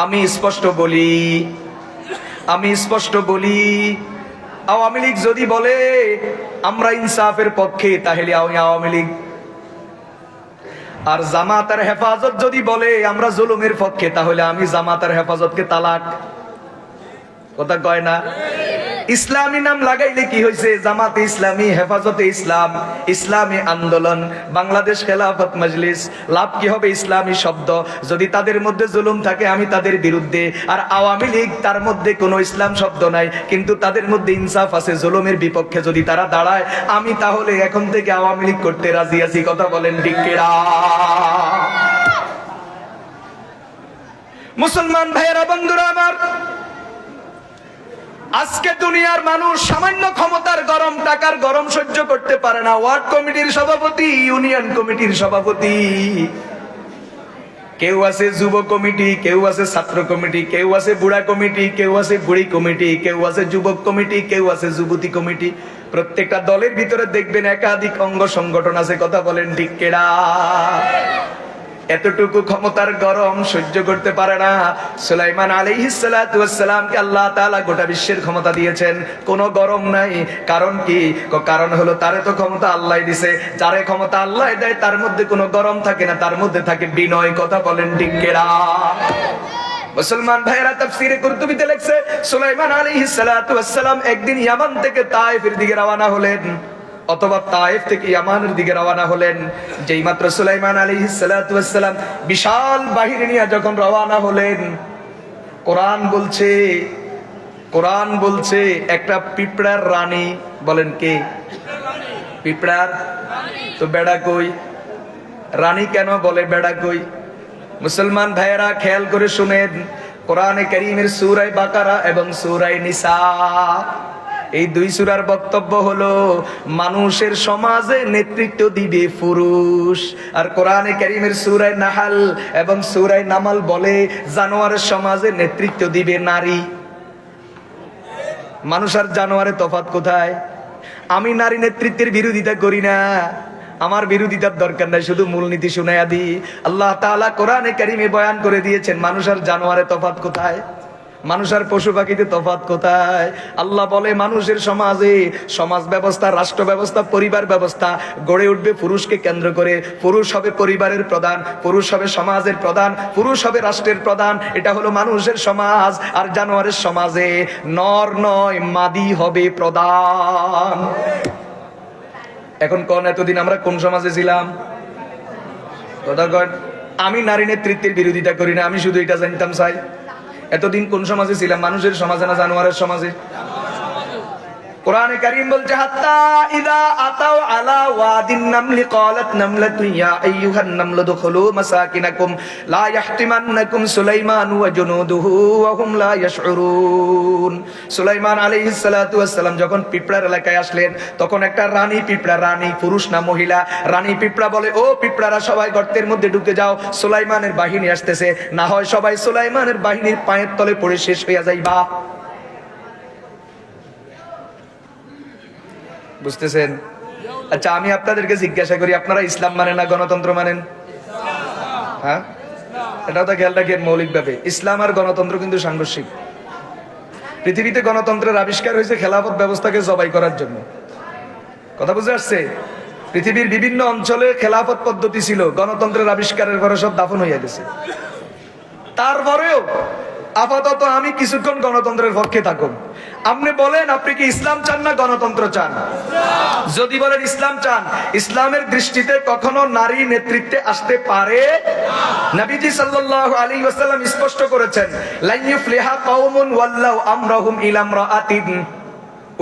আমি স্পষ্ট বলি আওয়ামী লীগ যদি বলে আমরা ইনসাফের পক্ষে তাহলে আওয়ামী লীগ, আর জামাতের হেফাজত যদি বলে আমরা জুলুমের পক্ষে তাহলে আমি জামাতের হেফাজতকে তালাক। কথা কয় না? ইসলামী নাম লাগাইলে কি হয়েছে? জামাতে ইসলামী, হেফাজতে ইসলাম, ইসলামী আন্দোলন, বাংলাদেশ খেলাফত মজলিস। লাভ কি হবে? ইসলামী শব্দ। যদি তাদের মধ্যে জুলুম থাকে আমি তাদের বিরুদ্ধে, আর আওয়ামী লীগ তার মধ্যে কোনো ইসলাম শব্দ নাই কিন্তু তাদের মধ্যে ইনসাফ আছে, জুলুমের বিপক্ষে যদি তারা দাঁড়ায় আমি তাহলে এখন থেকে আওয়ামী লীগ করতে রাজি আছি। কথা বলেন ঠিক কিনা? মুসলমান ভাইয়েরা, বন্ধুরা আমার, আজকে দুনিয়ার মানুষ সামান্য ক্ষমতার গরম, টাকার গরম সহ্য করতে পারে না। ওয়ার্ড কমিটির সভাপতি, ইউনিয়ন কমিটির সভাপতি, কেউ আছে যুব কমিটি, কেউ আছে ছাত্র কমিটি, কেউ আছে বুড়া কমিটি, কেউ আছে বুড়ি কমিটি, কেউ আছে যুবক কমিটি, কেউ আছে যুবতী কমিটি। প্রত্যেকটা দলের ভিতরে দেখবেন একাধিক অঙ্গ সংগঠন আছে। কথা বলেন ঠিক কিনা? এতটুকু ক্ষমতার গরম সহ্য করতে পারে না। সুলাইমান আলাইহিস সালাতু ওয়াস সালামকে আল্লাহ তাআলা গোটা বিশ্বের ক্ষমতা দিয়েছেন, কোনো গরম নাই। কারণ কি? কারণ হলো তারে তো ক্ষমতা আল্লাহ দিয়েছে। যারে ক্ষমতা আল্লাহ দেয় তার মধ্যে কোনো গরম থাকে না, তার মধ্যে থাকে বিনয়। কথা বলেন ঠিক কিনা? মুসলমান ভাইয়েরা, তাফসীরে কুরতুবীতে লেখছে সুলাইমান আলাইহিস সালাতু ওয়াস সালাম একদিন ইয়ামান থেকে তায়েফের দিকে রওনা হলেন, অথবা তায়েফ থেকে ইয়ামানের দিকে রওনা হলেন। যেই মাত্র সুলাইমান আলাইহিস সালাতু ওয়াস সালাম বিশাল বাহিনী নিয়ে যখন রওনা হলেন, কোরআন বলছে একটা পিঁপড়ার রানী। বলেন কে? পিঁপড়ার তো বেড়া কই? রানী কেন বলে বেড়া কই? মুসলমান ভাইয়েরা খেয়াল করে শুনেন, কোরআনে কারীমের সূরা বাকারা এবং সূরা নিসা, এই দুই সূরার বক্তব্য হলো মানুষের সমাজে নেতৃত্ব দিবে পুরুষ, আর কোরআনে কারীমের সূরা নাহাল এবং সূরা নামাল বলে জানোয়ারের সমাজে নেতৃত্ব দিবে নারী। মানুষ আর জানোয়ারের তফাৎ কোথায়? আমি নারী নেতৃত্বের বিরোধিতা করি না, আমার বিরোধিতার দরকার নাই, শুধু মূলনীতি শুনাইয়া দিই। আল্লাহ তাআলা কোরআনে কারীমে বয়ান করে দিয়েছেন মানুষ আর জানোয়ারের তফাৎ কোথায়, মানুষ আর পশু পাখিতে তফাৎ কোথায়। আল্লাহ বলে মানুষের সমাজে, সমাজ ব্যবস্থা, রাষ্ট্র ব্যবস্থা, পরিবার ব্যবস্থা গড়ে উঠবে পুরুষকে কেন্দ্র করে। পুরুষ হবে পরিবারের প্রধান, পুরুষ হবে সমাজের প্রধান, পুরুষ হবে রাষ্ট্রের প্রধান। এটা হলো মানুষের সমাজ। আর জানোয়ারের সমাজে নর নয়, মাদি হবে প্রধান। এখন কোন এতদিন আমরা কোন সমাজে ছিলাম? কথা কন। আমি নারী নেতৃত্বের বিরোধিতা করি না, আমি শুধু এটা জানতাম চাই এতদিন কোন সমাজে ছিলাম? মানুষের সমাজে না জানোয়ারের সমাজে? কোরআনে কারীম বলছে হাত্তা ইযা আতাউ আলা ওয়াদিন নামলি ক্বালাত নামলাতুন ইয়া আইয়ুহান নামলু দুখুলু মাসাকিনাকুম লা ইয়াহতিমান্নাকুম সুলাইমান ওয়া জুনুদুহু ওয়া হুম লা ইয়াশউরুন। সুলাইমান আলাইহিস সালাতু ওয়াস সালাম যখন পিঁপড়ার এলাকায় আসলেন, তখন একটা রানী পিঁপড়া, রানী পুরুষ না মহিলা, রানী পিঁপড়া বলে ও পিঁপড়ারা সবাই গর্তের মধ্যে ঢুকে যাও, সুলাইমানের বাহিনী আসতেছে, না হয় সবাই সুলাইমানের বাহিনীর পায়ের তলে পড়ে শেষ হইয়া যাইবা। বুঝতেছেন? আচ্ছা, আমি আপনাদেরকে জিজ্ঞাসা করি, আপনারা ইসলাম মানেন না গণতন্ত্র মানেন? হ্যাঁ, এটাও তো খেয়াল রাখেন মৌলিকভাবে। ইসলাম আর গণতন্ত্র কিন্তু সাংঘর্ষিক। পৃথিবীতে গণতন্ত্রের আবিষ্কার হয়েছে খেলাফত ব্যবস্থাকে জবাই করার জন্য। কথা বুঝে আসছে? পৃথিবীর বিভিন্ন অঞ্চলে খেলাফত পদ্ধতি ছিল, গণতন্ত্রের আবিষ্কারের পরে সব দাফন হইয়া গেছে। তারপরেও আপাতত আমি কিছুক্ষণ গণতন্ত্রের পক্ষে থাকুন। আপনি বলেন, আপনি কি ইসলাম চান না গণতন্ত্র চান? যদি বলেন ইসলাম চান, ইসলামের দৃষ্টিতে কখনো নারী নেতৃত্বে আসতে পারে না। নবীজি সাল্লাল্লাহু আলাইহি ওয়াসাল্লাম স্পষ্ট করেছেন, লা ইউফলিহা কওমুন ওয়াল্লাউ আমরাহুম ইলা ইমরাআতিন।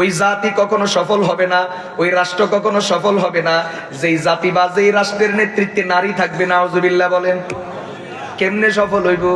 ওই জাতি কখনো সফল হবে না, ওই রাষ্ট্র কখনো সফল হবে না যেই জাতি বা যেই রাষ্ট্রের নেতৃত্বে নারী থাকবে। নাউজুবিল্লাহ বলেন। কেমনে সফল হইব?